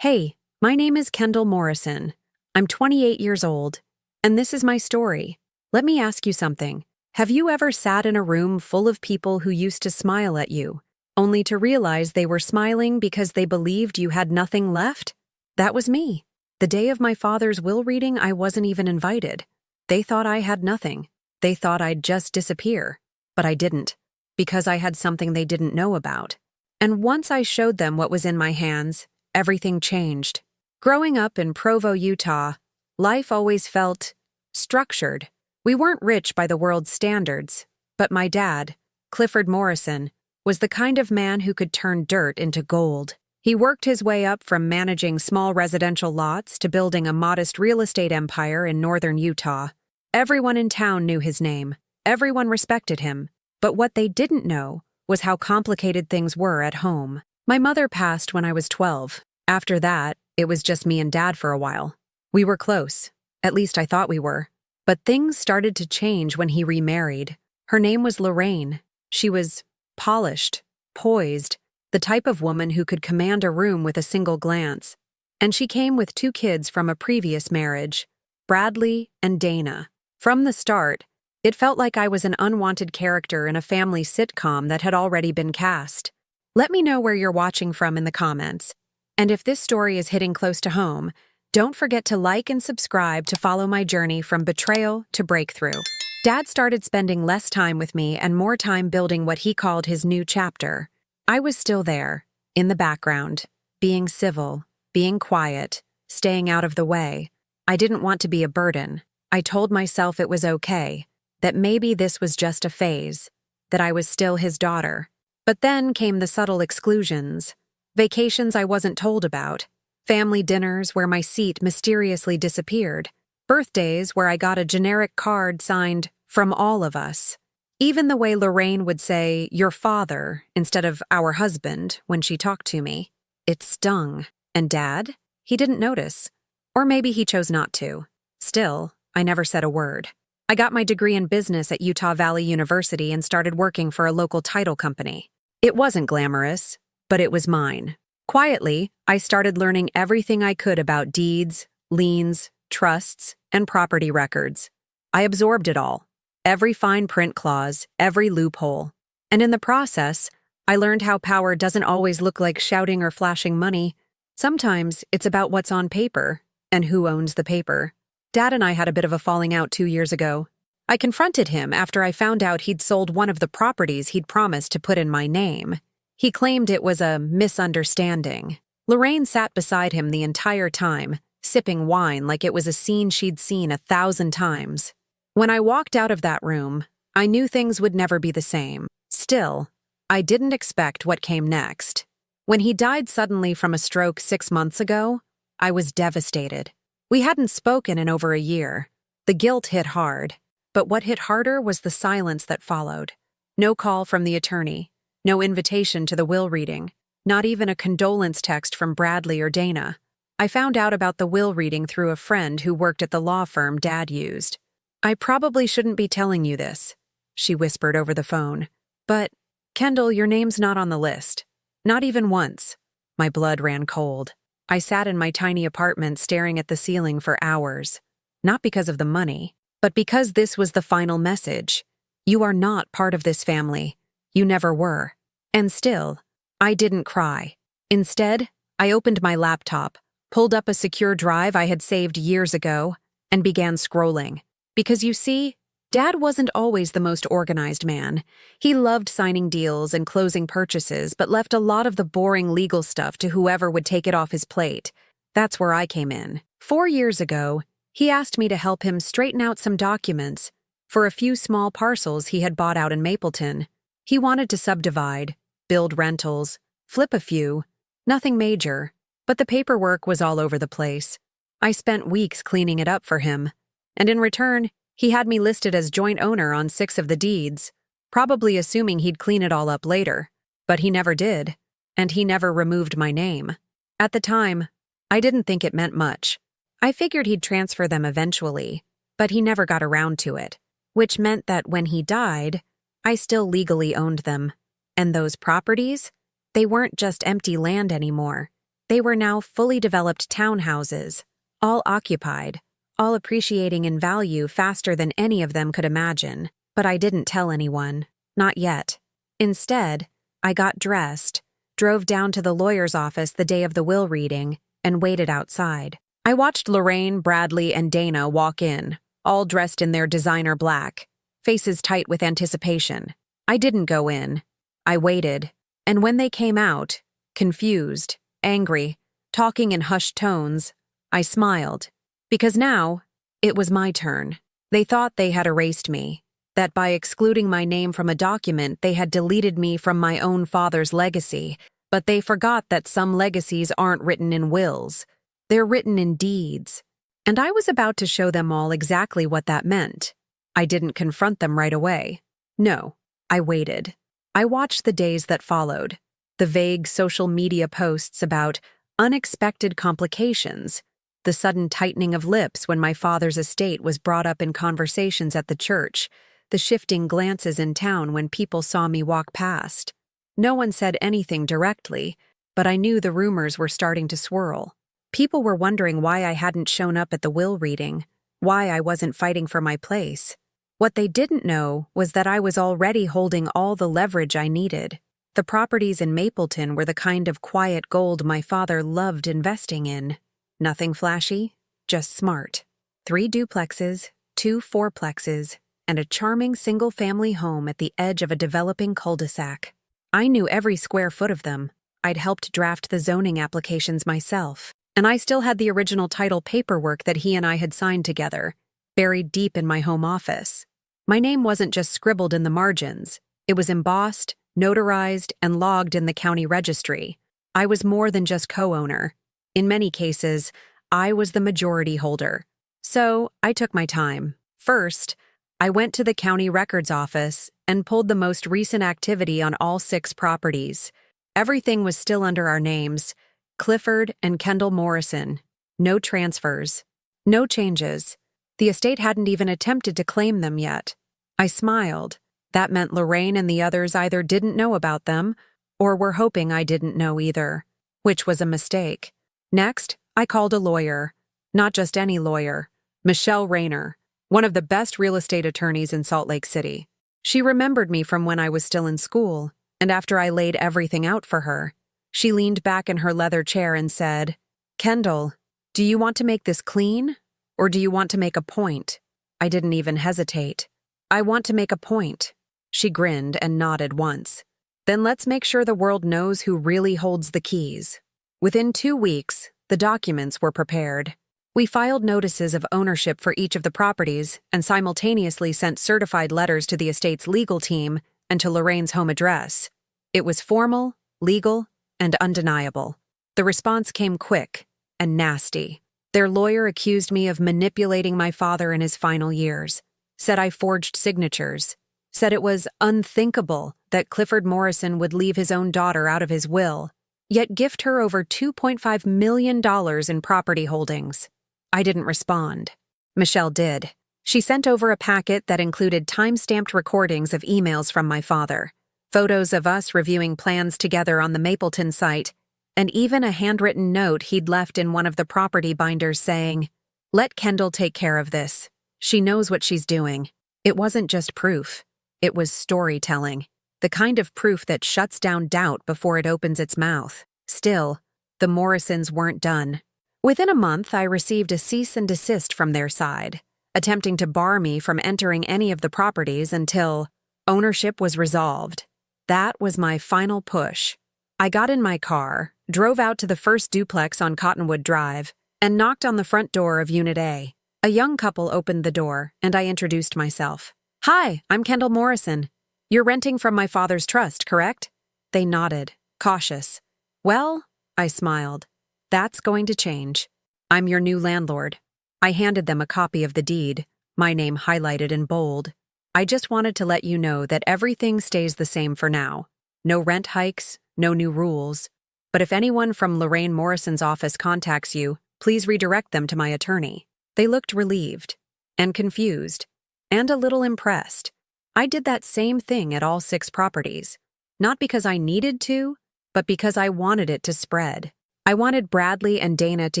Hey, my name is Kendall Morrison. I'm 28 years old, and this is my story. Let me ask you something. Have you ever sat in a room full of people who used to smile at you, only to realize they were smiling because they believed you had nothing left? That was me. The day of my father's will reading, I wasn't even invited. They thought I had nothing. They thought I'd just disappear. But I didn't, because I had something they didn't know about. And once I showed them what was in my hands, everything changed. Growing up in Provo, Utah, life always felt structured. We weren't rich by the world's standards, but my dad, Clifford Morrison, was the kind of man who could turn dirt into gold. He worked his way up from managing small residential lots to building a modest real estate empire in northern Utah. Everyone in town knew his name. Everyone respected him. But what they didn't know was how complicated things were at home. My mother passed when I was 12. After that, it was just me and Dad for a while. We were close. At least I thought we were. But things started to change when he remarried. Her name was Lorraine. She was polished, poised, the type of woman who could command a room with a single glance. And she came with 2 kids from a previous marriage, Bradley and Dana. From the start, it felt like I was an unwanted character in a family sitcom that had already been cast. Let me know where you're watching from in the comments. And if this story is hitting close to home, don't forget to like and subscribe to follow my journey from betrayal to breakthrough. Dad started spending less time with me and more time building what he called his new chapter. I was still there, in the background, being civil, being quiet, staying out of the way. I didn't want to be a burden. I told myself it was okay, that maybe this was just a phase, that I was still his daughter. But then came the subtle exclusions. Vacations I wasn't told about, family dinners where my seat mysteriously disappeared, birthdays where I got a generic card signed, "From all of us." Even the way Lorraine would say, "your father," instead of "our husband," when she talked to me. It stung. And Dad? He didn't notice. Or maybe he chose not to. Still, I never said a word. I got my degree in business at Utah Valley University and started working for a local title company. It wasn't glamorous, but it was mine. Quietly, I started learning everything I could about deeds, liens, trusts, and property records. I absorbed it all. Every fine print clause, every loophole. And in the process, I learned how power doesn't always look like shouting or flashing money. Sometimes it's about what's on paper and who owns the paper. Dad and I had a bit of a falling out 2 years ago. I confronted him after I found out he'd sold one of the properties he'd promised to put in my name. He claimed it was a misunderstanding. Lorraine sat beside him the entire time, sipping wine like it was a scene she'd seen 1,000 times. When I walked out of that room, I knew things would never be the same. Still, I didn't expect what came next. When he died suddenly from a stroke 6 months ago, I was devastated. We hadn't spoken in over a year. The guilt hit hard, but what hit harder was the silence that followed. No call from the attorney, no invitation to the will reading, not even a condolence text from Bradley or Dana. I found out about the will reading through a friend who worked at the law firm Dad used. "I probably shouldn't be telling you this," she whispered over the phone. "But, Kendall, your name's not on the list. Not even once." My blood ran cold. I sat in my tiny apartment staring at the ceiling for hours. Not because of the money, but because this was the final message. You are not part of this family. You never were. And still, I didn't cry. Instead, I opened my laptop, pulled up a secure drive I had saved years ago, and began scrolling. Because you see, Dad wasn't always the most organized man. He loved signing deals and closing purchases, but left a lot of the boring legal stuff to whoever would take it off his plate. That's where I came in. 4 years ago, he asked me to help him straighten out some documents for a few small parcels he had bought out in Mapleton. He wanted to subdivide, build rentals, flip a few, nothing major, but the paperwork was all over the place. I spent weeks cleaning it up for him, and in return, he had me listed as joint owner on 6 of the deeds, probably assuming he'd clean it all up later. But he never did, and he never removed my name. At the time, I didn't think it meant much. I figured he'd transfer them eventually, but he never got around to it, which meant that when he died, I still legally owned them. And those properties? They weren't just empty land anymore. They were now fully developed townhouses, all occupied, all appreciating in value faster than any of them could imagine. But I didn't tell anyone. Not yet. Instead, I got dressed, drove down to the lawyer's office the day of the will reading, and waited outside. I watched Lorraine, Bradley, and Dana walk in, all dressed in their designer black, faces tight with anticipation. I didn't go in. I waited, and when they came out, confused, angry, talking in hushed tones, I smiled. Because now, it was my turn. They thought they had erased me, that by excluding my name from a document they had deleted me from my own father's legacy, but they forgot that some legacies aren't written in wills. They're written in deeds. And I was about to show them all exactly what that meant. I didn't confront them right away. No, I waited. I watched the days that followed. The vague social media posts about unexpected complications, the sudden tightening of lips when my father's estate was brought up in conversations at the church, the shifting glances in town when people saw me walk past. No one said anything directly, but I knew the rumors were starting to swirl. People were wondering why I hadn't shown up at the will reading, why I wasn't fighting for my place. What they didn't know was that I was already holding all the leverage I needed. The properties in Mapleton were the kind of quiet gold my father loved investing in. Nothing flashy, just smart. 3 duplexes, 2 fourplexes, and a charming single-family home at the edge of a developing cul-de-sac. I knew every square foot of them. I'd helped draft the zoning applications myself, and I still had the original title paperwork that he and I had signed together, buried deep in my home office. My name wasn't just scribbled in the margins. It was embossed, notarized, and logged in the county registry. I was more than just co-owner. In many cases, I was the majority holder. So I took my time. First, I went to the county records office and pulled the most recent activity on all 6 properties. Everything was still under our names, Clifford and Kendall Morrison. No transfers. No changes. The estate hadn't even attempted to claim them yet. I smiled. That meant Lorraine and the others either didn't know about them or were hoping I didn't know either, which was a mistake. Next, I called a lawyer. Not just any lawyer. Michelle Rayner, one of the best real estate attorneys in Salt Lake City. She remembered me from when I was still in school, and after I laid everything out for her, she leaned back in her leather chair and said, "Kendall, do you want to make this clean, or do you want to make a point?" I didn't even hesitate. "I want to make a point." She grinned and nodded once. "Then let's make sure the world knows who really holds the keys." Within 2 weeks, the documents were prepared. We filed notices of ownership for each of the properties and simultaneously sent certified letters to the estate's legal team and to Lorraine's home address. It was formal, legal, and undeniable. The response came quick and nasty. Their lawyer accused me of manipulating my father in his final years, said I forged signatures, said it was unthinkable that Clifford Morrison would leave his own daughter out of his will, yet gift her over $2.5 million in property holdings. I didn't respond. Michelle did. She sent over a packet that included time-stamped recordings of emails from my father, photos of us reviewing plans together on the Mapleton site, and even a handwritten note he'd left in one of the property binders saying, "Let Kendall take care of this. She knows what she's doing." It wasn't just proof. It was storytelling, the kind of proof that shuts down doubt before it opens its mouth. Still, the Morrisons weren't done. Within a month, I received a cease and desist from their side, attempting to bar me from entering any of the properties until ownership was resolved. That was my final push. I got in my car, drove out to the first duplex on Cottonwood Drive, and knocked on the front door of Unit A. A young couple opened the door, and I introduced myself. "Hi, I'm Kendall Morrison. You're renting from my father's trust, correct?" They nodded, cautious. "Well," I smiled, "that's going to change. I'm your new landlord." I handed them a copy of the deed, my name highlighted in bold. "I just wanted to let you know that everything stays the same for now. No rent hikes, no new rules. But if anyone from Lorraine Morrison's office contacts you, please redirect them to my attorney." They looked relieved, and confused, and a little impressed. I did that same thing at all 6 properties. Not because I needed to, but because I wanted it to spread. I wanted Bradley and Dana to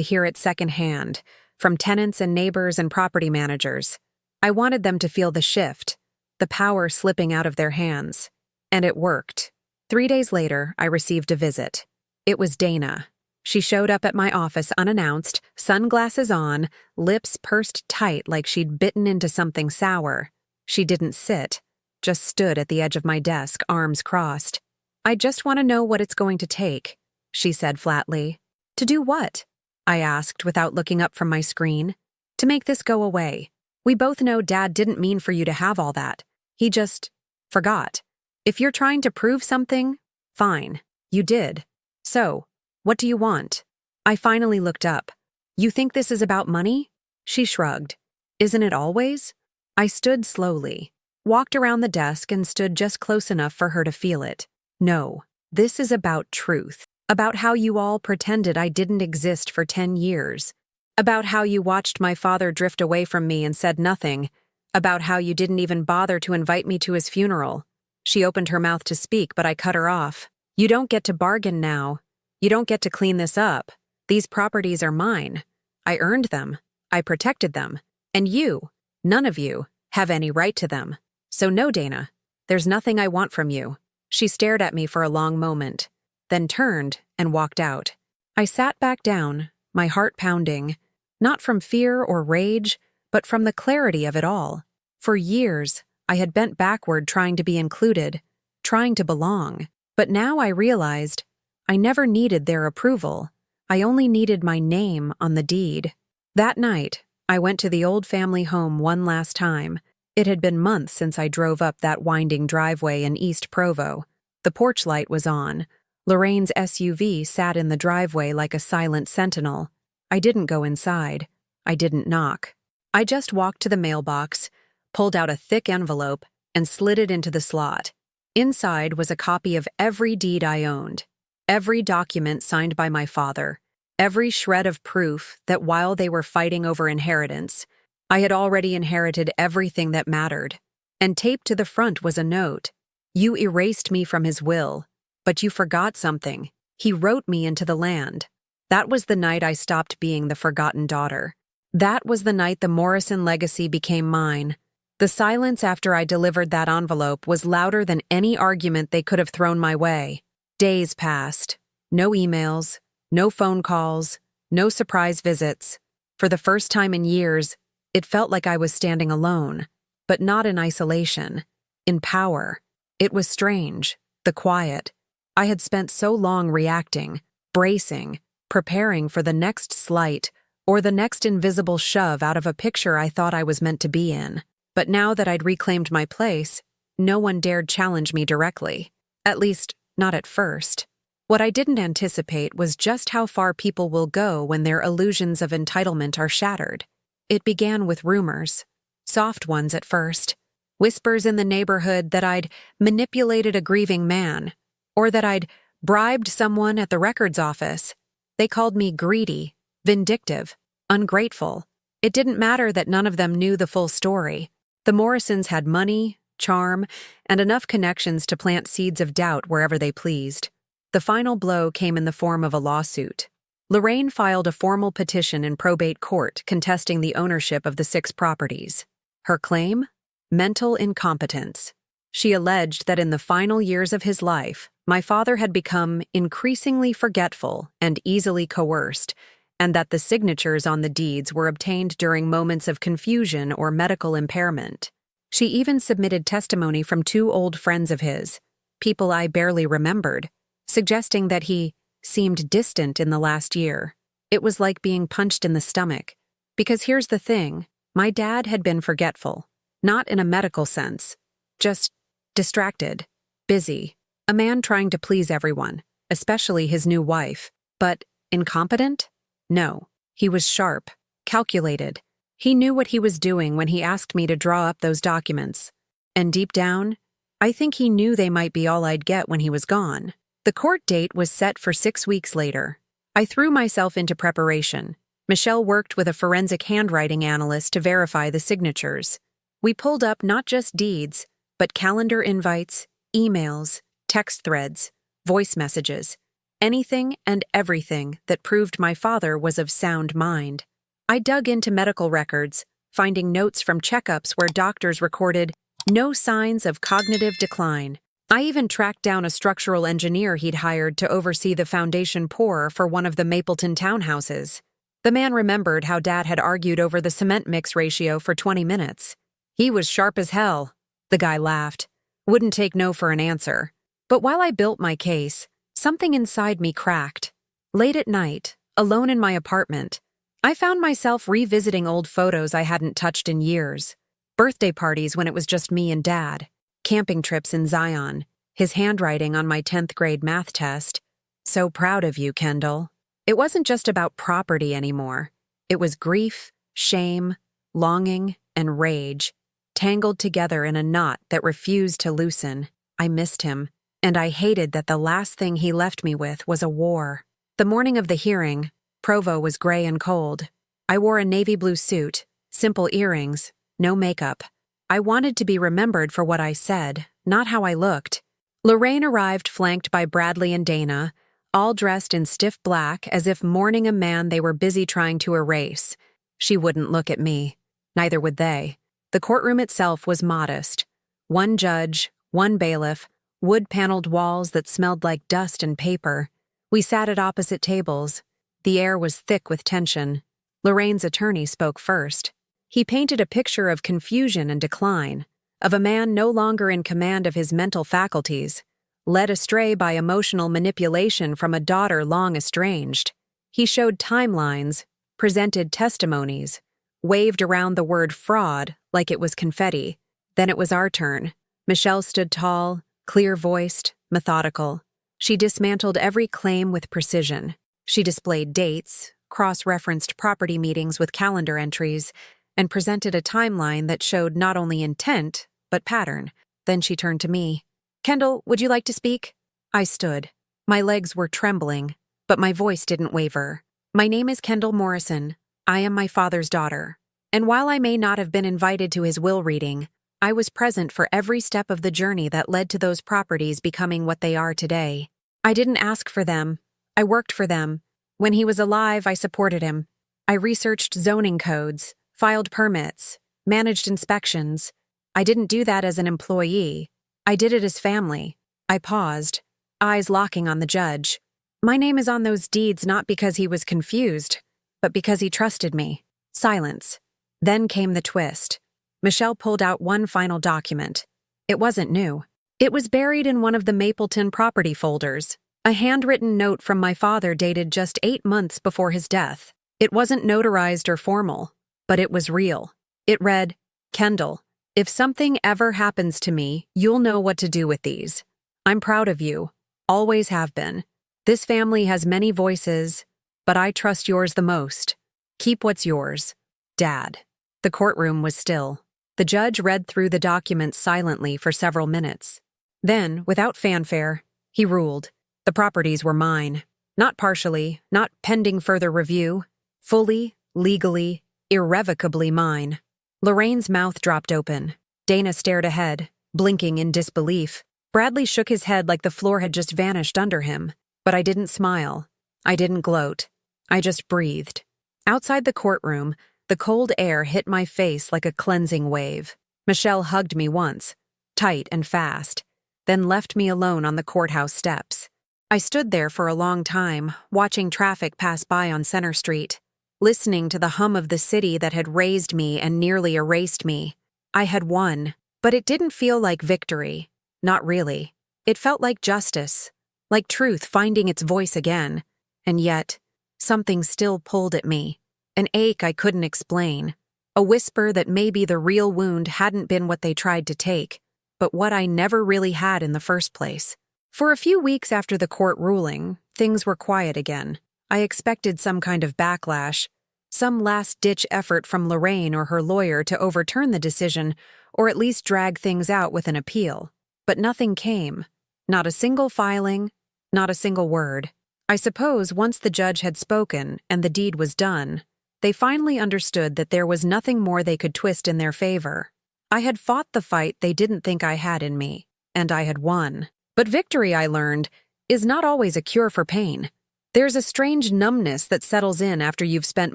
hear it secondhand, from tenants and neighbors and property managers. I wanted them to feel the shift, the power slipping out of their hands. And it worked. 3 days later, I received a visit. It was Dana. She showed up at my office unannounced, sunglasses on, lips pursed tight like she'd bitten into something sour. She didn't sit, just stood at the edge of my desk, arms crossed. "I just want to know what it's going to take," she said flatly. "To do what?" I asked without looking up from my screen. "To make this go away. We both know Dad didn't mean for you to have all that. He just forgot. If you're trying to prove something, fine. You did. So, what do you want?" I finally looked up. "You think this is about money?" She shrugged. "Isn't it always?" I stood slowly, walked around the desk and stood just close enough for her to feel it. "No, this is about truth. About how you all pretended I didn't exist for 10 years. About how you watched my father drift away from me and said nothing. About how you didn't even bother to invite me to his funeral." She opened her mouth to speak, but I cut her off. "You don't get to bargain now. You don't get to clean this up. These properties are mine. I earned them. I protected them. And you, none of you, have any right to them. So no, Dana, there's nothing I want from you." She stared at me for a long moment, then turned and walked out. I sat back down, my heart pounding, not from fear or rage, but from the clarity of it all. For years, I had bent backward trying to be included, trying to belong. But now I realized I never needed their approval. I only needed my name on the deed. That night, I went to the old family home one last time. It had been months since I drove up that winding driveway in East Provo. The porch light was on. Lorraine's SUV sat in the driveway like a silent sentinel. I didn't go inside. I didn't knock. I just walked to the mailbox, pulled out a thick envelope, and slid it into the slot. Inside was a copy of every deed I owned, every document signed by my father, every shred of proof that while they were fighting over inheritance, I had already inherited everything that mattered. And taped to the front was a note. "You erased me from his will, but you forgot something. He wrote me into the land." That was the night I stopped being the forgotten daughter. That was the night the Morrison legacy became mine. The silence after I delivered that envelope was louder than any argument they could have thrown my way. Days passed. No emails, no phone calls, no surprise visits. For the first time in years, it felt like I was standing alone, but not in isolation, in power. It was strange, the quiet. I had spent so long reacting, bracing, preparing for the next slight or the next invisible shove out of a picture I thought I was meant to be in. But now that I'd reclaimed my place, no one dared challenge me directly. At least, not at first. What I didn't anticipate was just how far people will go when their illusions of entitlement are shattered. It began with rumors. Soft ones at first. Whispers in the neighborhood that I'd manipulated a grieving man, or that I'd bribed someone at the records office. They called me greedy, vindictive, ungrateful. It didn't matter that none of them knew the full story. The Morrisons had money, charm, and enough connections to plant seeds of doubt wherever they pleased. The final blow came in the form of a lawsuit. Lorraine filed a formal petition in probate court contesting the ownership of the 6 properties. Her claim? Mental incompetence. She alleged that in the final years of his life, my father had become increasingly forgetful and easily coerced, and that the signatures on the deeds were obtained during moments of confusion or medical impairment. She even submitted testimony from 2 old friends of his, people I barely remembered, suggesting that he seemed distant in the last year. It was like being punched in the stomach. Because here's the thing, my dad had been forgetful, not in a medical sense, just distracted, busy, a man trying to please everyone, especially his new wife. But incompetent? No, he was sharp, calculated. He knew what he was doing when he asked me to draw up those documents. And deep down, I think he knew they might be all I'd get when he was gone. The court date was set for 6 weeks later. I threw myself into preparation. Michelle worked with a forensic handwriting analyst to verify the signatures. We pulled up not just deeds, but calendar invites, emails, text threads, voice messages. anything and everything that proved my father was of sound mind. I dug into medical records, finding notes from checkups where doctors recorded no signs of cognitive decline. I even tracked down a structural engineer he'd hired to oversee the foundation pour for one of the Mapleton townhouses. The man remembered how Dad had argued over the cement mix ratio for 20 minutes. He was sharp as hell. The guy laughed. Wouldn't take no for an answer. But while I built my case, something inside me cracked. Late at night, alone in my apartment, I found myself revisiting old photos I hadn't touched in years. Birthday parties when it was just me and Dad. Camping trips in Zion. His handwriting on my 10th grade math test. So proud of you, Kendall. It wasn't just about property anymore. It was grief, shame, longing, and rage, tangled together in a knot that refused to loosen. I missed him, and I hated that the last thing he left me with was a war. The morning of the hearing, Provo was gray and cold. I wore a navy blue suit, simple earrings, no makeup. I wanted to be remembered for what I said, not how I looked. Lorraine arrived flanked by Bradley and Dana, all dressed in stiff black as if mourning a man they were busy trying to erase. She wouldn't look at me. Neither would they. The courtroom itself was modest. One judge, one bailiff, wood-paneled walls that smelled like dust and paper. We sat at opposite tables. The air was thick with tension. Lorraine's attorney spoke first. He painted a picture of confusion and decline, of a man no longer in command of his mental faculties, led astray by emotional manipulation from a daughter long estranged. He showed timelines, presented testimonies, waved around the word fraud like it was confetti. Then it was our turn. Michelle stood tall, clear-voiced, methodical. She dismantled every claim with precision. She displayed dates, cross-referenced property meetings with calendar entries, and presented a timeline that showed not only intent, but pattern. Then she turned to me. "Kendall, would you like to speak?" I stood. My legs were trembling, but my voice didn't waver. "My name is Kendall Morrison. I am my father's daughter. And while I may not have been invited to his will reading, I was present for every step of the journey that led to those properties becoming what they are today. I didn't ask for them. I worked for them. When he was alive, I supported him. I researched zoning codes, filed permits, managed inspections. I didn't do that as an employee. I did it as family." I paused, eyes locking on the judge. "My name is on those deeds not because he was confused, but because he trusted me." Silence. Then came the twist. Michelle pulled out one final document. It wasn't new. It was buried in one of the Mapleton property folders, a handwritten note from my father dated just 8 months before his death. It wasn't notarized or formal, but it was real. It read, "Kendall, if something ever happens to me, you'll know what to do with these. I'm proud of you. Always have been. This family has many voices, but I trust yours the most. Keep what's yours. Dad." The courtroom was still. The judge read through the documents silently for several minutes. Then, without fanfare, he ruled. The properties were mine. Not partially, not pending further review. Fully, legally, irrevocably mine. Lorraine's mouth dropped open. Dana stared ahead, blinking in disbelief. Bradley shook his head like the floor had just vanished under him. But I didn't smile. I didn't gloat. I just breathed. Outside the courtroom, the cold air hit my face like a cleansing wave. Michelle hugged me once, tight and fast, then left me alone on the courthouse steps. I stood there for a long time, watching traffic pass by on Center Street, listening to the hum of the city that had raised me and nearly erased me. I had won, but it didn't feel like victory. Not really. It felt like justice, like truth finding its voice again. And yet, something still pulled at me. An ache I couldn't explain. A whisper that maybe the real wound hadn't been what they tried to take, but what I never really had in the first place. For a few weeks after the court ruling, things were quiet again. I expected some kind of backlash, some last-ditch effort from Lorraine or her lawyer to overturn the decision, or at least drag things out with an appeal. But nothing came. Not a single filing, not a single word. I suppose once the judge had spoken and the deed was done, they finally understood that there was nothing more they could twist in their favor. I had fought the fight they didn't think I had in me, and I had won. But victory, I learned, is not always a cure for pain. There's a strange numbness that settles in after you've spent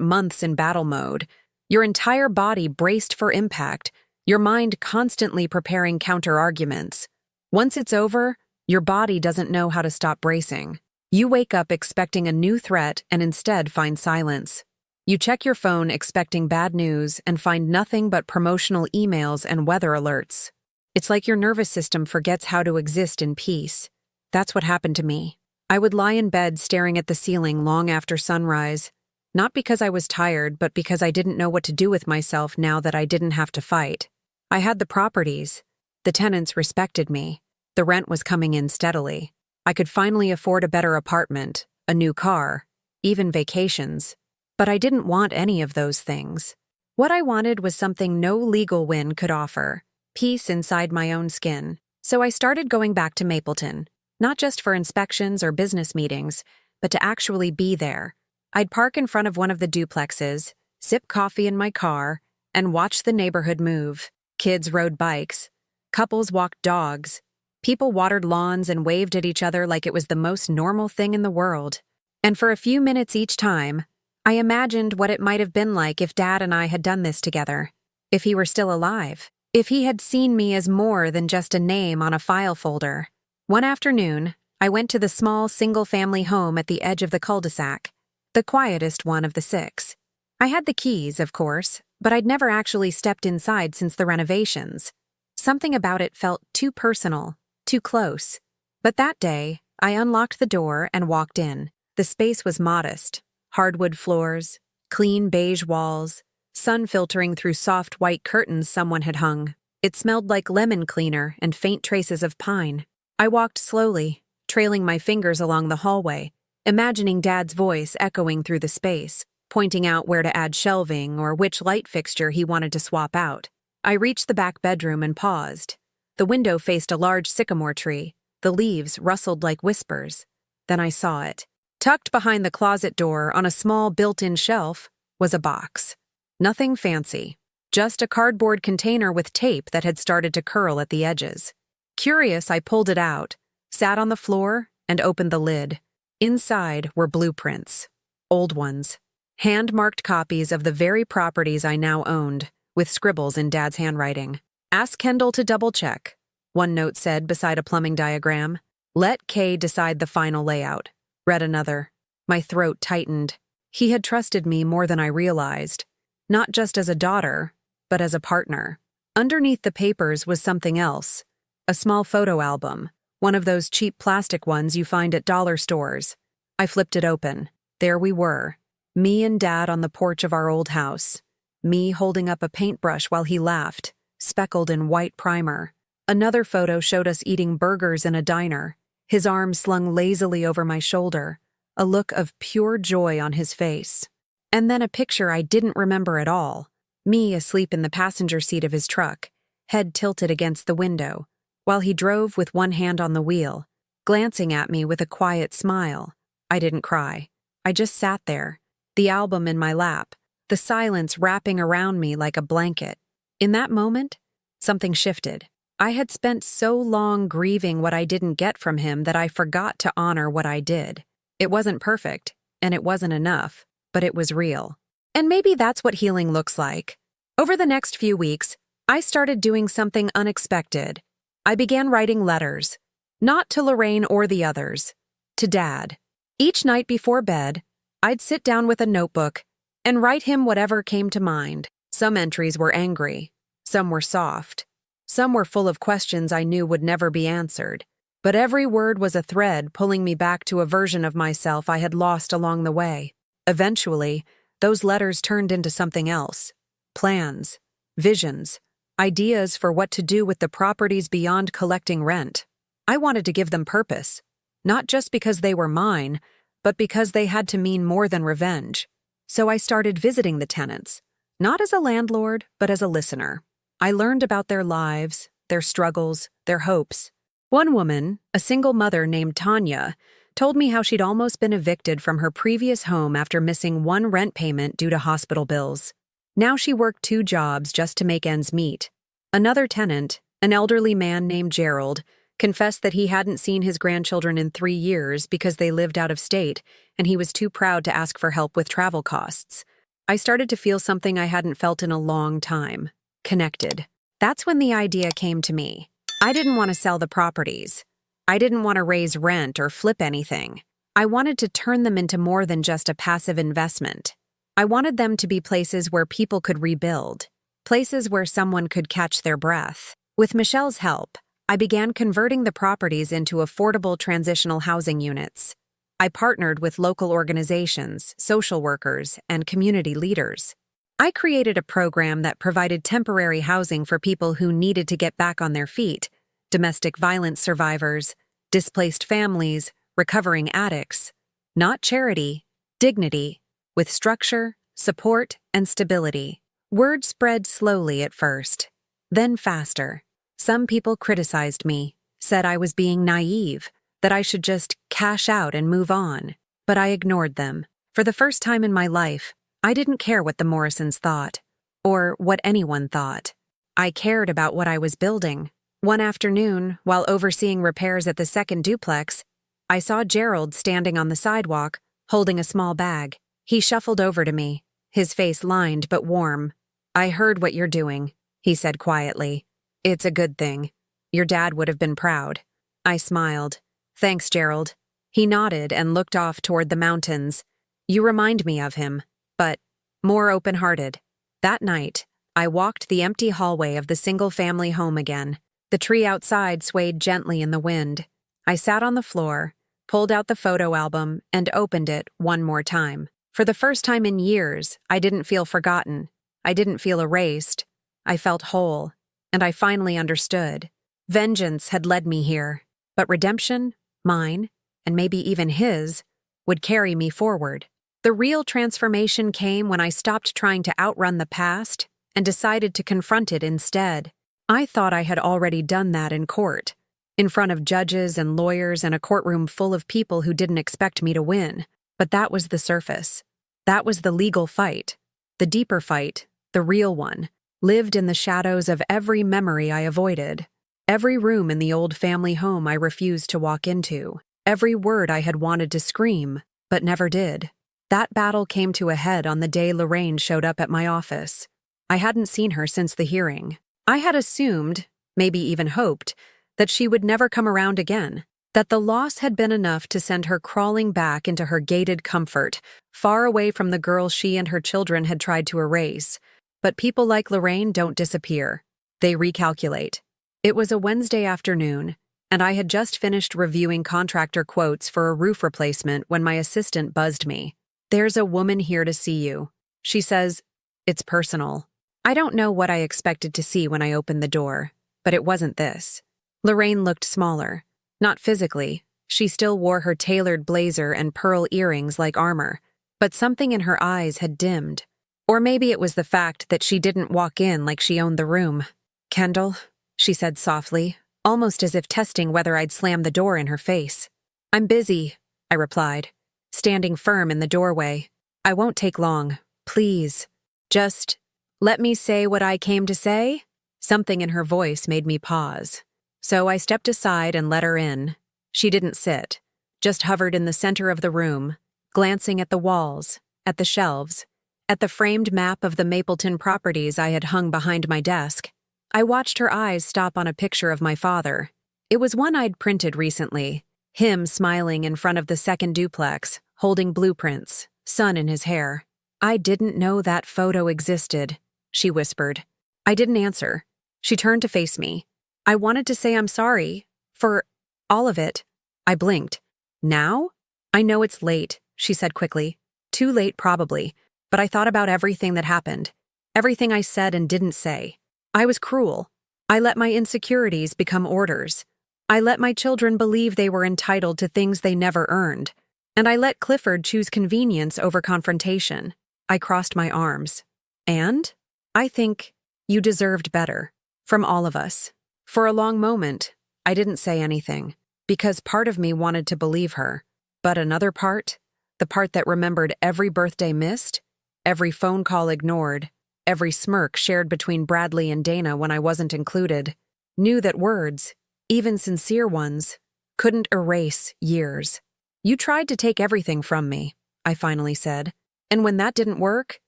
months in battle mode, your entire body braced for impact, your mind constantly preparing counter-arguments. Once it's over, your body doesn't know how to stop bracing. You wake up expecting a new threat and instead find silence. You check your phone expecting bad news and find nothing but promotional emails and weather alerts. It's like your nervous system forgets how to exist in peace. That's what happened to me. I would lie in bed staring at the ceiling long after sunrise, not because I was tired, but because I didn't know what to do with myself now that I didn't have to fight. I had the properties. The tenants respected me. The rent was coming in steadily. I could finally afford a better apartment, a new car, even vacations. But I didn't want any of those things. What I wanted was something no legal win could offer, peace inside my own skin. So I started going back to Mapleton, not just for inspections or business meetings, but to actually be there. I'd park in front of one of the duplexes, sip coffee in my car, and watch the neighborhood move. Kids rode bikes. Couples walked dogs. People watered lawns and waved at each other like it was the most normal thing in the world. And for a few minutes each time, I imagined what it might have been like if Dad and I had done this together. If he were still alive. If he had seen me as more than just a name on a file folder. One afternoon, I went to the small single-family home at the edge of the cul-de-sac, the quietest one of the 6. I had the keys, of course, but I'd never actually stepped inside since the renovations. Something about it felt too personal, too close. But that day, I unlocked the door and walked in. The space was modest. Hardwood floors, clean beige walls, sun filtering through soft white curtains someone had hung. It smelled like lemon cleaner and faint traces of pine. I walked slowly, trailing my fingers along the hallway, imagining Dad's voice echoing through the space, pointing out where to add shelving or which light fixture he wanted to swap out. I reached the back bedroom and paused. The window faced a large sycamore tree. The leaves rustled like whispers. Then I saw it. Tucked behind the closet door on a small built-in shelf was a box. Nothing fancy, just a cardboard container with tape that had started to curl at the edges. Curious, I pulled it out, sat on the floor, and opened the lid. Inside were blueprints. Old ones. Hand-marked copies of the very properties I now owned, with scribbles in Dad's handwriting. Ask Kendall to double-check, one note said beside a plumbing diagram. Let Kay decide the final layout. Read another. My throat tightened. He had trusted me more than I realized. Not just as a daughter, but as a partner. Underneath the papers was something else. A small photo album, one of those cheap plastic ones you find at dollar stores. I flipped it open. There we were. Me and Dad on the porch of our old house. Me holding up a paintbrush while he laughed, speckled in white primer. Another photo showed us eating burgers in a diner, his arm slung lazily over my shoulder, a look of pure joy on his face. And then a picture I didn't remember at all. Me asleep in the passenger seat of his truck, head tilted against the window, while he drove with one hand on the wheel, glancing at me with a quiet smile. I didn't cry. I just sat there, the album in my lap, the silence wrapping around me like a blanket. In that moment, something shifted. I had spent so long grieving what I didn't get from him that I forgot to honor what I did. It wasn't perfect, and it wasn't enough, but it was real. And maybe that's what healing looks like. Over the next few weeks, I started doing something unexpected. I began writing letters, not to Lorraine or the others, to Dad. Each night before bed, I'd sit down with a notebook and write him whatever came to mind. Some entries were angry, some were soft, some were full of questions I knew would never be answered. But every word was a thread pulling me back to a version of myself I had lost along the way. Eventually, those letters turned into something else. Plans, visions, ideas for what to do with the properties beyond collecting rent. I wanted to give them purpose, not just because they were mine, but because they had to mean more than revenge. So I started visiting the tenants, not as a landlord, but as a listener. I learned about their lives, their struggles, their hopes. One woman, a single mother named Tanya, told me how she'd almost been evicted from her previous home after missing one rent payment due to hospital bills. Now she worked 2 jobs just to make ends meet. Another tenant, an elderly man named Gerald, confessed that he hadn't seen his grandchildren in 3 years because they lived out of state and he was too proud to ask for help with travel costs. I started to feel something I hadn't felt in a long time. Connected. That's when the idea came to me. I didn't want to sell the properties. I didn't want to raise rent or flip anything. I wanted to turn them into more than just a passive investment. I wanted them to be places where people could rebuild, places where someone could catch their breath. With Michelle's help, I began converting the properties into affordable transitional housing units. I partnered with local organizations, social workers, and community leaders. I created a program that provided temporary housing for people who needed to get back on their feet: domestic violence survivors, displaced families, recovering addicts. Not charity, dignity, with structure, support, and stability. Word spread slowly at first, then faster. Some people criticized me, said I was being naive, that I should just cash out and move on. But I ignored them. For the first time in my life, I didn't care what the Morrisons thought, or what anyone thought. I cared about what I was building. One afternoon, while overseeing repairs at the second duplex, I saw Gerald standing on the sidewalk, holding a small bag. He shuffled over to me, his face lined but warm. "I heard what you're doing," he said quietly. "It's a good thing. Your dad would have been proud." I smiled. "Thanks, Gerald." He nodded and looked off toward the mountains. "You remind me of him, but more open-hearted." That night, I walked the empty hallway of the single-family home again. The tree outside swayed gently in the wind. I sat on the floor, pulled out the photo album, and opened it one more time. For the first time in years, I didn't feel forgotten. I didn't feel erased. I felt whole, and I finally understood. Vengeance had led me here, but redemption, mine, and maybe even his, would carry me forward. The real transformation came when I stopped trying to outrun the past and decided to confront it instead. I thought I had already done that in court, in front of judges and lawyers and a courtroom full of people who didn't expect me to win. But that was the surface. That was the legal fight. The deeper fight, the real one, lived in the shadows of every memory I avoided. Every room in the old family home I refused to walk into. Every word I had wanted to scream, but never did. That battle came to a head on the day Lorraine showed up at my office. I hadn't seen her since the hearing. I had assumed, maybe even hoped, that she would never come around again, that the loss had been enough to send her crawling back into her gated comfort, far away from the girl she and her children had tried to erase. But people like Lorraine don't disappear. They recalculate. It was a Wednesday afternoon, and I had just finished reviewing contractor quotes for a roof replacement when my assistant buzzed me. "There's a woman here to see you." She says, "It's personal." I don't know what I expected to see when I opened the door, but it wasn't this. Lorraine looked smaller. Not physically. She still wore her tailored blazer and pearl earrings like armor, but something in her eyes had dimmed. Or maybe it was the fact that she didn't walk in like she owned the room. "Kendall," she said softly, almost as if testing whether I'd slammed the door in her face. "I'm busy," I replied, standing firm in the doorway. "I won't take long. Please. Just let me say what I came to say." Something in her voice made me pause. So I stepped aside and let her in. She didn't sit, just hovered in the center of the room, glancing at the walls, at the shelves, at the framed map of the Mapleton properties I had hung behind my desk. I watched her eyes stop on a picture of my father. It was one I'd printed recently, him smiling in front of the second duplex, holding blueprints, sun in his hair. "I didn't know that photo existed," she whispered. I didn't answer. She turned to face me. "I wanted to say I'm sorry for all of it." I blinked. "Now?" "I know it's late," she said quickly. "Too late, probably, but I thought about everything that happened. Everything I said and didn't say. I was cruel. I let my insecurities become orders. I let my children believe they were entitled to things they never earned. And I let Clifford choose convenience over confrontation." I crossed my arms. "And? I think you deserved better. From all of us." For a long moment, I didn't say anything, because part of me wanted to believe her. But another part, the part that remembered every birthday missed, every phone call ignored, every smirk shared between Bradley and Dana when I wasn't included, knew that words, even sincere ones, couldn't erase years. You tried to take everything from me, I finally said. And when that didn't work,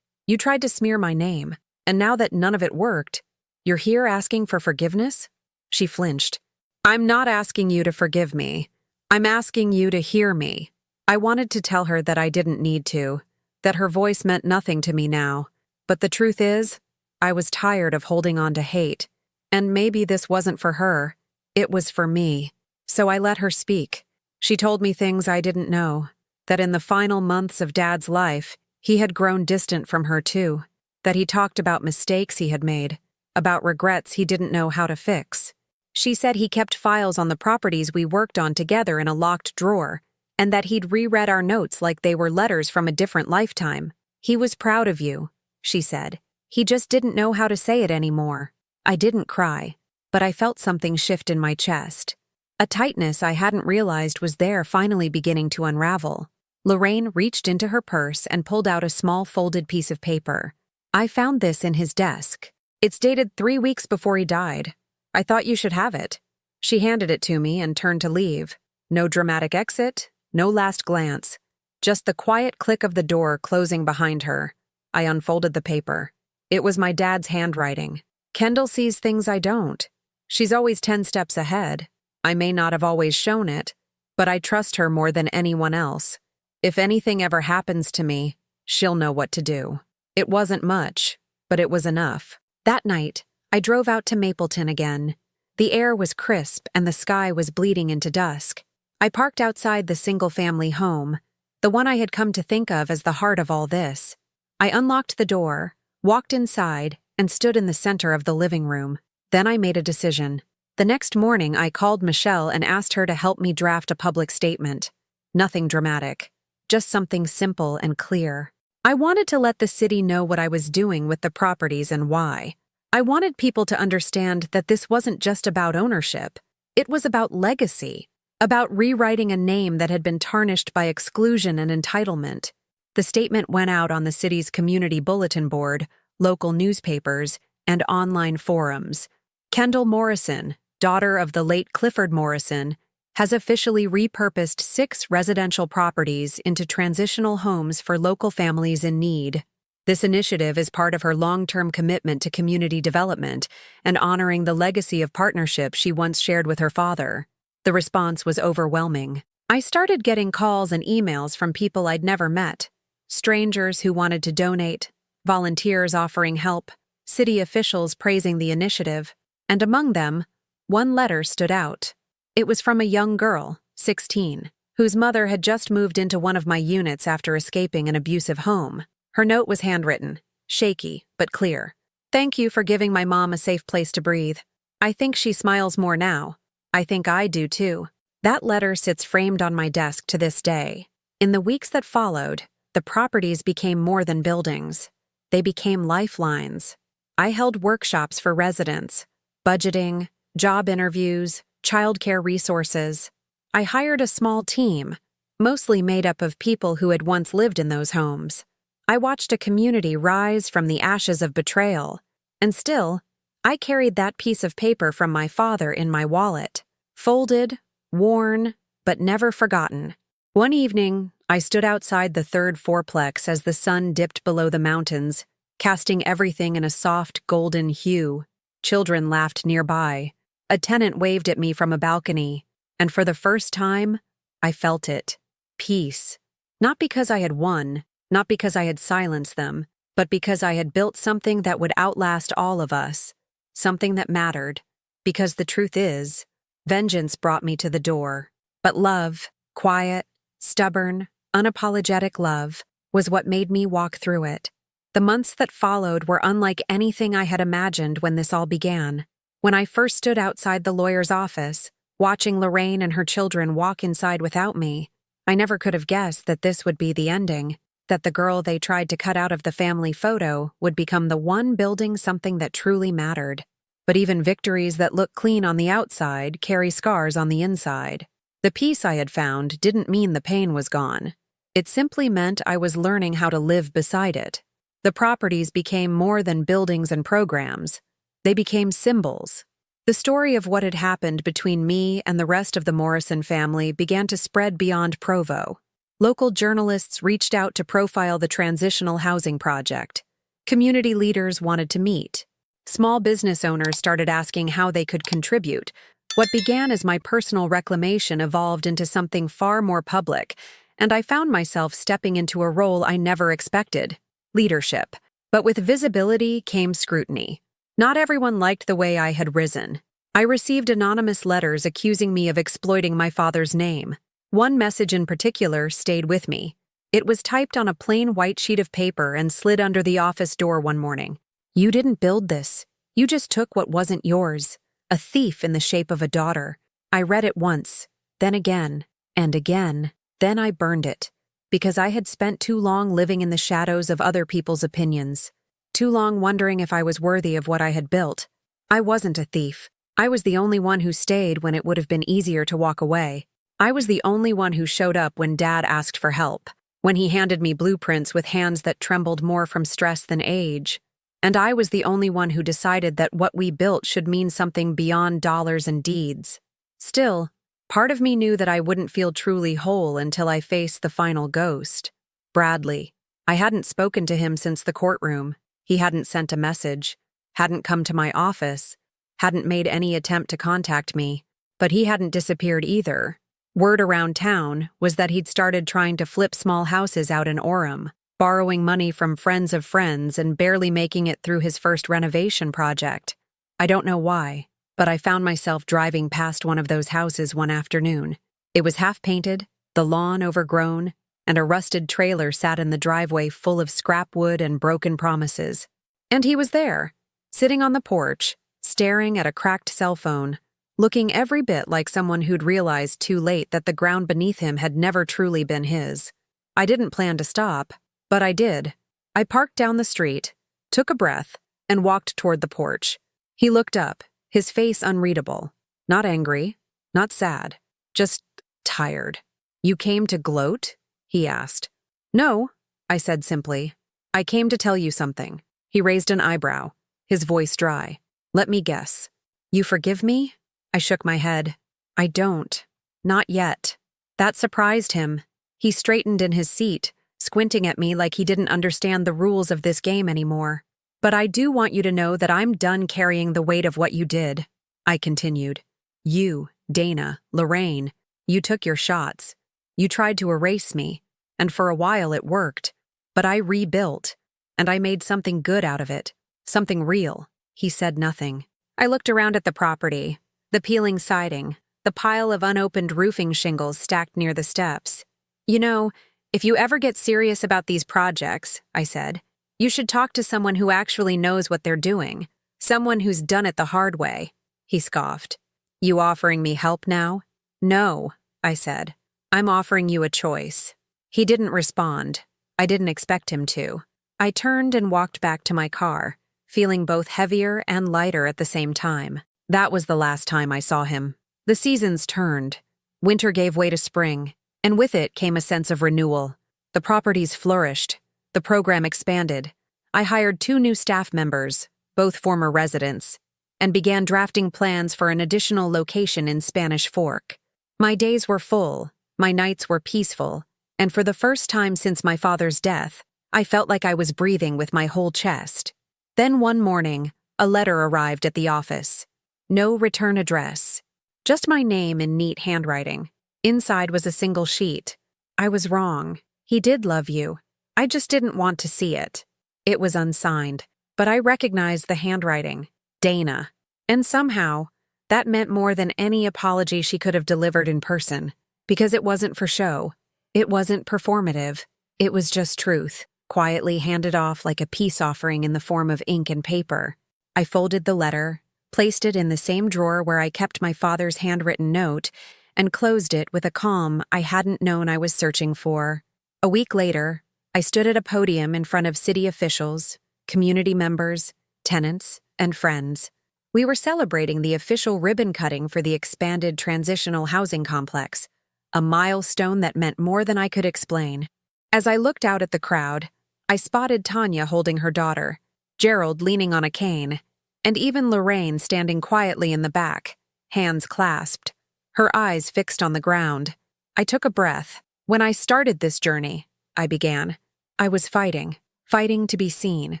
you tried to smear my name. And now that none of it worked, you're here asking for forgiveness? She flinched. I'm not asking you to forgive me. I'm asking you to hear me. I wanted to tell her that I didn't need to, that her voice meant nothing to me now. But the truth is, I was tired of holding on to hate. And maybe this wasn't for her. It was for me. So I let her speak. She told me things I didn't know, that in the final months of Dad's life, he had grown distant from her too, that he talked about mistakes he had made, about regrets he didn't know how to fix. She said he kept files on the properties we worked on together in a locked drawer, and that he'd reread our notes like they were letters from a different lifetime. He was proud of you, she said. He just didn't know how to say it anymore. I didn't cry, but I felt something shift in my chest. A tightness I hadn't realized was there finally beginning to unravel. Lorraine reached into her purse and pulled out a small folded piece of paper. I found this in his desk. It's dated 3 weeks before he died. I thought you should have it. She handed it to me and turned to leave. No dramatic exit, no last glance. Just the quiet click of the door closing behind her. I unfolded the paper. It was my dad's handwriting. Kendall sees things I don't. She's always 10 steps ahead. I may not have always shown it, but I trust her more than anyone else. If anything ever happens to me, she'll know what to do. It wasn't much, but it was enough. That night, I drove out to Mapleton again. The air was crisp and the sky was bleeding into dusk. I parked outside the single-family home, the one I had come to think of as the heart of all this. I unlocked the door, walked inside, and stood in the center of the living room. Then I made a decision. The next morning, I called Michelle and asked her to help me draft a public statement. Nothing dramatic, just something simple and clear. I wanted to let the city know what I was doing with the properties and why. I wanted people to understand that this wasn't just about ownership. It was about legacy, about rewriting a name that had been tarnished by exclusion and entitlement. The statement went out on the city's community bulletin board, local newspapers, and online forums. Kendall Morrison, daughter of the late Clifford Morrison, has officially repurposed 6 residential properties into transitional homes for local families in need. This initiative is part of her long-term commitment to community development and honoring the legacy of partnership she once shared with her father. The response was overwhelming. I started getting calls and emails from people I'd never met, strangers who wanted to donate, volunteers offering help, city officials praising the initiative, and among them, one letter stood out. It was from a young girl, 16, whose mother had just moved into one of my units after escaping an abusive home. Her note was handwritten, shaky, but clear. Thank you for giving my mom a safe place to breathe. I think she smiles more now. I think I do too. That letter sits framed on my desk to this day. In the weeks that followed, the properties became more than buildings. They became lifelines. I held workshops for residents, budgeting, job interviews, childcare resources. I hired a small team, mostly made up of people who had once lived in those homes. I watched a community rise from the ashes of betrayal, and still, I carried that piece of paper from my father in my wallet, folded, worn, but never forgotten. One evening, I stood outside the third fourplex as the sun dipped below the mountains, casting everything in a soft golden hue. Children laughed nearby. A tenant waved at me from a balcony, and for the first time, I felt it. Peace. Not because I had won, not because I had silenced them, but because I had built something that would outlast all of us, something that mattered. Because the truth is, vengeance brought me to the door. But love, quiet, stubborn, unapologetic love, was what made me walk through it. The months that followed were unlike anything I had imagined when this all began. When I first stood outside the lawyer's office, watching Lorraine and her children walk inside without me, I never could have guessed that this would be the ending, that the girl they tried to cut out of the family photo would become the one building something that truly mattered. But even victories that look clean on the outside carry scars on the inside. The peace I had found didn't mean the pain was gone. It simply meant I was learning how to live beside it. The properties became more than buildings and programs. They became symbols. The story of what had happened between me and the rest of the Morrison family began to spread beyond Provo. Local journalists reached out to profile the transitional housing project. Community leaders wanted to meet. Small business owners started asking how they could contribute. What began as my personal reclamation evolved into something far more public, and I found myself stepping into a role I never expected: leadership. But with visibility came scrutiny. Not everyone liked the way I had risen. I received anonymous letters accusing me of exploiting my father's name. One message in particular stayed with me. It was typed on a plain white sheet of paper and slid under the office door one morning. "You didn't build this. You just took what wasn't yours. A thief in the shape of a daughter." I read it once, then again, and again. Then I burned it, because I had spent too long living in the shadows of other people's opinions. Too long wondering if I was worthy of what I had built. I wasn't a thief. I was the only one who stayed when it would have been easier to walk away. I was the only one who showed up when Dad asked for help, when he handed me blueprints with hands that trembled more from stress than age. And I was the only one who decided that what we built should mean something beyond dollars and deeds. Still, part of me knew that I wouldn't feel truly whole until I faced the final ghost. Bradley. I hadn't spoken to him since the courtroom. He hadn't sent a message, hadn't come to my office, hadn't made any attempt to contact me, but he hadn't disappeared either. Word around town was that he'd started trying to flip small houses out in Orem, borrowing money from friends of friends and barely making it through his first renovation project. I don't know why, but I found myself driving past one of those houses one afternoon. It was half-painted, the lawn overgrown, and a rusted trailer sat in the driveway full of scrap wood and broken promises. And he was there, sitting on the porch, staring at a cracked cell phone, looking every bit like someone who'd realized too late that the ground beneath him had never truly been his. I didn't plan to stop, but I did. I parked down the street, took a breath, and walked toward the porch. He looked up, his face unreadable. Not angry, not sad, just tired. "You came to gloat?" he asked. "No," I said simply. "I came to tell you something." He raised an eyebrow, his voice dry. "Let me guess. You forgive me?" I shook my head. "I don't. Not yet." That surprised him. He straightened in his seat, squinting at me like he didn't understand the rules of this game anymore. "But I do want you to know that I'm done carrying the weight of what you did," I continued. "You, Dana, Lorraine, you took your shots. You tried to erase me, and for a while it worked. But I rebuilt, and I made something good out of it. Something real." He said nothing. I looked around at the property, the peeling siding, the pile of unopened roofing shingles stacked near the steps. "You know, if you ever get serious about these projects," I said, "you should talk to someone who actually knows what they're doing. Someone who's done it the hard way." He scoffed. "You offering me help now?" "No," I said. "I'm offering you a choice." He didn't respond. I didn't expect him to. I turned and walked back to my car, feeling both heavier and lighter at the same time. That was the last time I saw him. The seasons turned. Winter gave way to spring, and with it came a sense of renewal. The properties flourished. The program expanded. I hired 2 new staff members, both former residents, and began drafting plans for an additional location in Spanish Fork. My days were full, my nights were peaceful, and for the first time since my father's death, I felt like I was breathing with my whole chest. Then one morning, a letter arrived at the office. No return address. Just my name in neat handwriting. Inside was a single sheet. "I was wrong. He did love you. I just didn't want to see it." It was unsigned, but I recognized the handwriting. Dana. And somehow, that meant more than any apology she could have delivered in person, because it wasn't for show. It wasn't performative. It was just truth, quietly handed off like a peace offering in the form of ink and paper. I folded the letter, placed it in the same drawer where I kept my father's handwritten note, and closed it with a calm I hadn't known I was searching for. A week later, I stood at a podium in front of city officials, community members, tenants, and friends. We were celebrating the official ribbon cutting for the expanded transitional housing complex, a milestone that meant more than I could explain. As I looked out at the crowd, I spotted Tanya holding her daughter, Gerald leaning on a cane, and even Lorraine standing quietly in the back, hands clasped, her eyes fixed on the ground. I took a breath. When I started this journey, I began, I was fighting to be seen,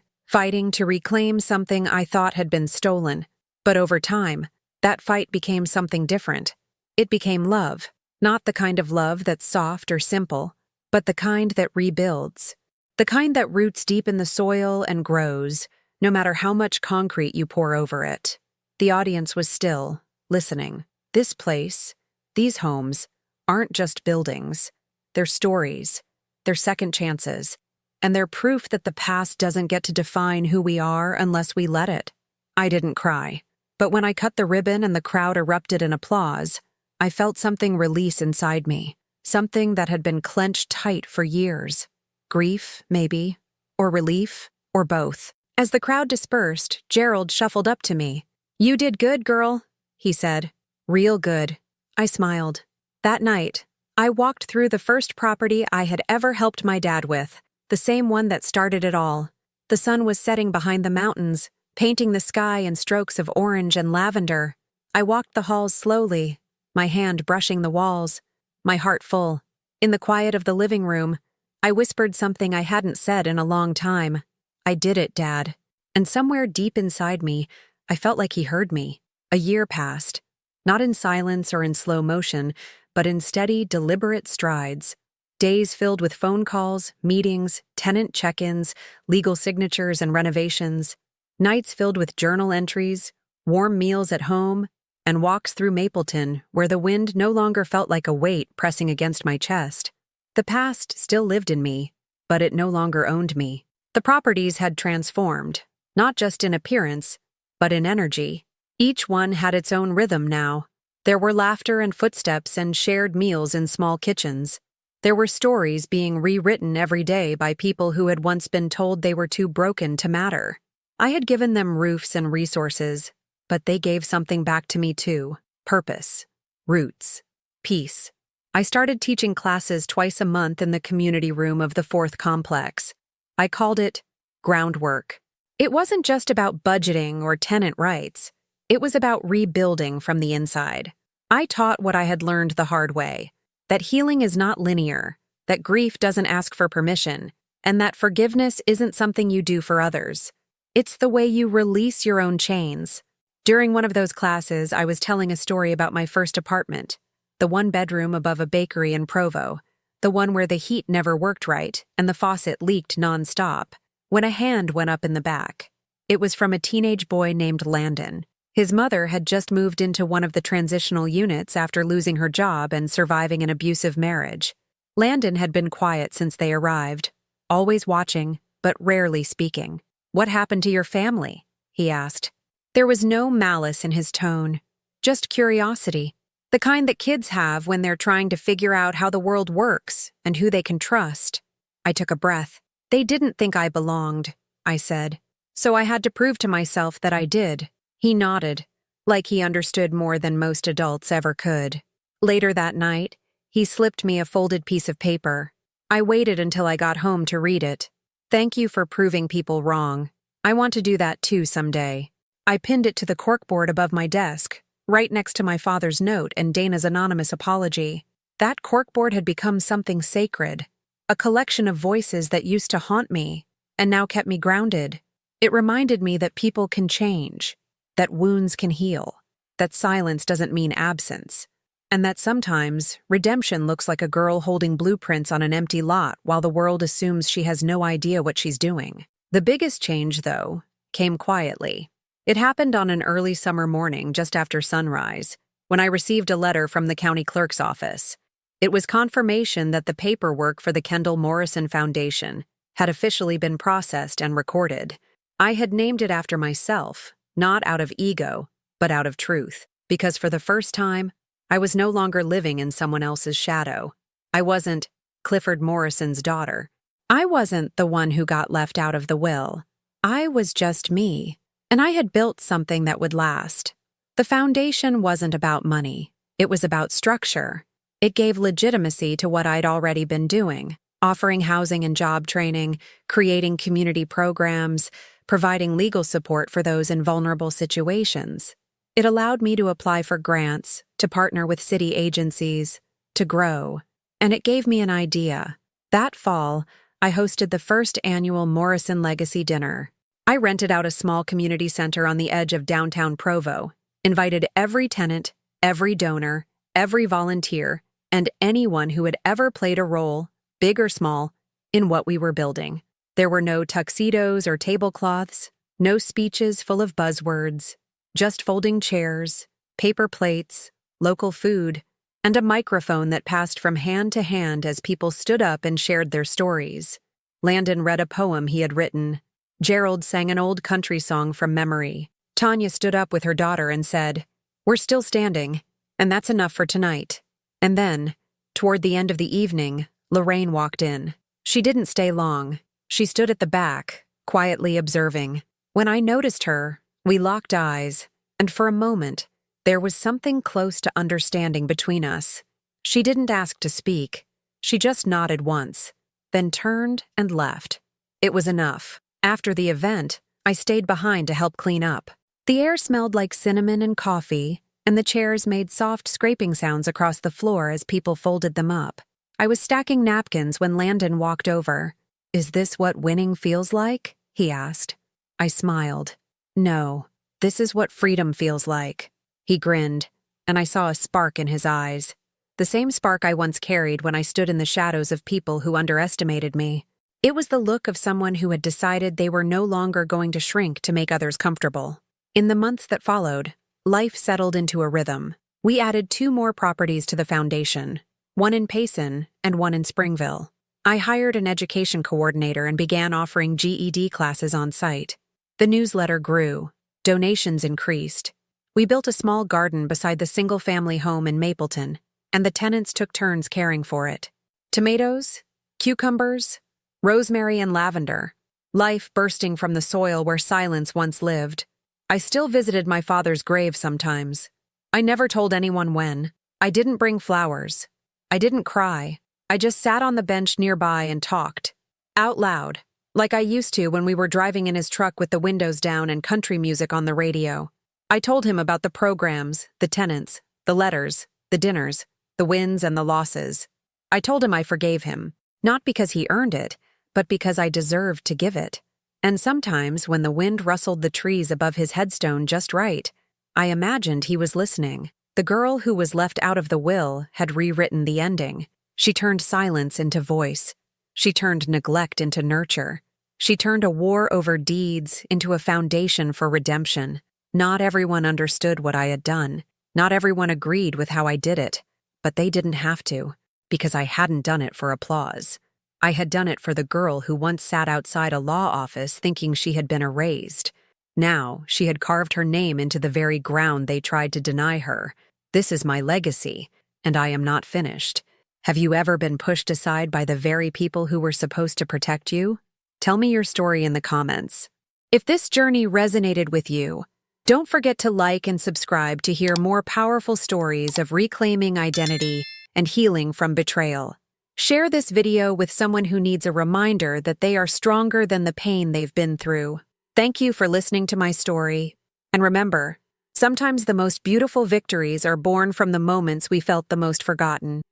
fighting to reclaim something I thought had been stolen. But over time, that fight became something different. It became love, not the kind of love that's soft or simple, but the kind that rebuilds. The kind that roots deep in the soil and grows, no matter how much concrete you pour over it. The audience was still, listening. This place, these homes, aren't just buildings. They're stories, they're second chances, and they're proof that the past doesn't get to define who we are unless we let it. I didn't cry, but when I cut the ribbon and the crowd erupted in applause, I felt something release inside me, something that had been clenched tight for years. Grief, maybe, or relief, or both. As the crowd dispersed, Gerald shuffled up to me. "You did good, girl," he said. "Real good." I smiled. That night, I walked through the first property I had ever helped my dad with, the same one that started it all. The sun was setting behind the mountains, painting the sky in strokes of orange and lavender. I walked the halls slowly, my hand brushing the walls, my heart full. In the quiet of the living room, I whispered something I hadn't said in a long time. "I did it, Dad." And somewhere deep inside me, I felt like he heard me. A year passed, not in silence or in slow motion, but in steady, deliberate strides. Days filled with phone calls, meetings, tenant check-ins, legal signatures and renovations. Nights filled with journal entries, warm meals at home, and walks through Mapleton where the wind no longer felt like a weight pressing against my chest. The past still lived in me, but it no longer owned me. The properties had transformed, not just in appearance, but in energy. Each one had its own rhythm now. There were laughter and footsteps and shared meals in small kitchens. There were stories being rewritten every day by people who had once been told they were too broken to matter. I had given them roofs and resources, but they gave something back to me too. Purpose, roots, peace. I started teaching classes twice a month in the community room of the 4th complex. I called it groundwork. It wasn't just about budgeting or tenant rights. It was about rebuilding from the inside. I taught what I had learned the hard way, that healing is not linear, that grief doesn't ask for permission, and that forgiveness isn't something you do for others. It's the way you release your own chains. During one of those classes, I was telling a story about my first apartment, the 1-bedroom above a bakery in Provo, the one where the heat never worked right and the faucet leaked nonstop, when a hand went up in the back. It was from a teenage boy named Landon. His mother had just moved into one of the transitional units after losing her job and surviving an abusive marriage. Landon had been quiet since they arrived, always watching, but rarely speaking. "What happened to your family?" he asked. There was no malice in his tone, just curiosity, the kind that kids have when they're trying to figure out how the world works and who they can trust. I took a breath. "They didn't think I belonged," I said, "so I had to prove to myself that I did." He nodded, like he understood more than most adults ever could. Later that night, he slipped me a folded piece of paper. I waited until I got home to read it. "Thank you for proving people wrong. I want to do that too someday." I pinned it to the corkboard above my desk, right next to my father's note and Dana's anonymous apology. That corkboard had become something sacred, a collection of voices that used to haunt me and now kept me grounded. It reminded me that people can change, that wounds can heal, that silence doesn't mean absence, and that sometimes redemption looks like a girl holding blueprints on an empty lot while the world assumes she has no idea what she's doing. The biggest change, though, came quietly. It happened on an early summer morning just after sunrise, when I received a letter from the county clerk's office. It was confirmation that the paperwork for the Kendall Morrison Foundation had officially been processed and recorded. I had named it after myself, not out of ego, but out of truth, because for the first time, I was no longer living in someone else's shadow. I wasn't Clifford Morrison's daughter. I wasn't the one who got left out of the will. I was just me, and I had built something that would last. The foundation wasn't about money. It was about structure. It gave legitimacy to what I'd already been doing. offering housing and job training, creating community programs, providing legal support for those in vulnerable situations. It allowed me to apply for grants, to partner with city agencies, to grow, and it gave me an idea. That fall, I hosted the first annual Morrison Legacy Dinner. I rented out a small community center on the edge of downtown Provo, invited every tenant, every donor, every volunteer, and anyone who had ever played a role, big or small, in what we were building. There were no tuxedos or tablecloths, no speeches full of buzzwords, just folding chairs, paper plates, local food, and a microphone that passed from hand to hand as people stood up and shared their stories. Landon read a poem he had written. Gerald sang an old country song from memory. Tanya stood up with her daughter and said, "We're still standing, and that's enough for tonight." And then, toward the end of the evening, Lorraine walked in. She didn't stay long. She stood at the back, quietly observing. When I noticed her, we locked eyes, and for a moment, there was something close to understanding between us. She didn't ask to speak. She just nodded once, then turned and left. It was enough. After the event, I stayed behind to help clean up. The air smelled like cinnamon and coffee, and the chairs made soft scraping sounds across the floor as people folded them up. I was stacking napkins when Landon walked over. "Is this what winning feels like?" he asked. I smiled. "No, this is what freedom feels like." He grinned, and I saw a spark in his eyes. The same spark I once carried when I stood in the shadows of people who underestimated me. It was the look of someone who had decided they were no longer going to shrink to make others comfortable. In the months that followed, life settled into a rhythm. We added 2 more properties to the foundation, one in Payson and one in Springville. I hired an education coordinator and began offering GED classes on site. The newsletter grew. Donations increased. We built a small garden beside the single-family home in Mapleton, and the tenants took turns caring for it. Tomatoes, cucumbers, rosemary and lavender, life bursting from the soil where silence once lived. I still visited my father's grave sometimes. I never told anyone when. I didn't bring flowers. I didn't cry. I just sat on the bench nearby and talked. Out loud, like I used to when we were driving in his truck with the windows down and country music on the radio. I told him about the programs, the tenants, the letters, the dinners, the wins and the losses. I told him I forgave him, not because he earned it, but because I deserved to give it. And sometimes, when the wind rustled the trees above his headstone just right, I imagined he was listening. The girl who was left out of the will had rewritten the ending. She turned silence into voice. She turned neglect into nurture. She turned a war over deeds into a foundation for redemption. Not everyone understood what I had done. Not everyone agreed with how I did it. But they didn't have to, because I hadn't done it for applause. I had done it for the girl who once sat outside a law office thinking she had been erased. Now, she had carved her name into the very ground they tried to deny her. This is my legacy, and I am not finished. Have you ever been pushed aside by the very people who were supposed to protect you? Tell me your story in the comments. If this journey resonated with you, don't forget to like and subscribe to hear more powerful stories of reclaiming identity and healing from betrayal. Share this video with someone who needs a reminder that they are stronger than the pain they've been through. Thank you for listening to my story. And remember, sometimes the most beautiful victories are born from the moments we felt the most forgotten.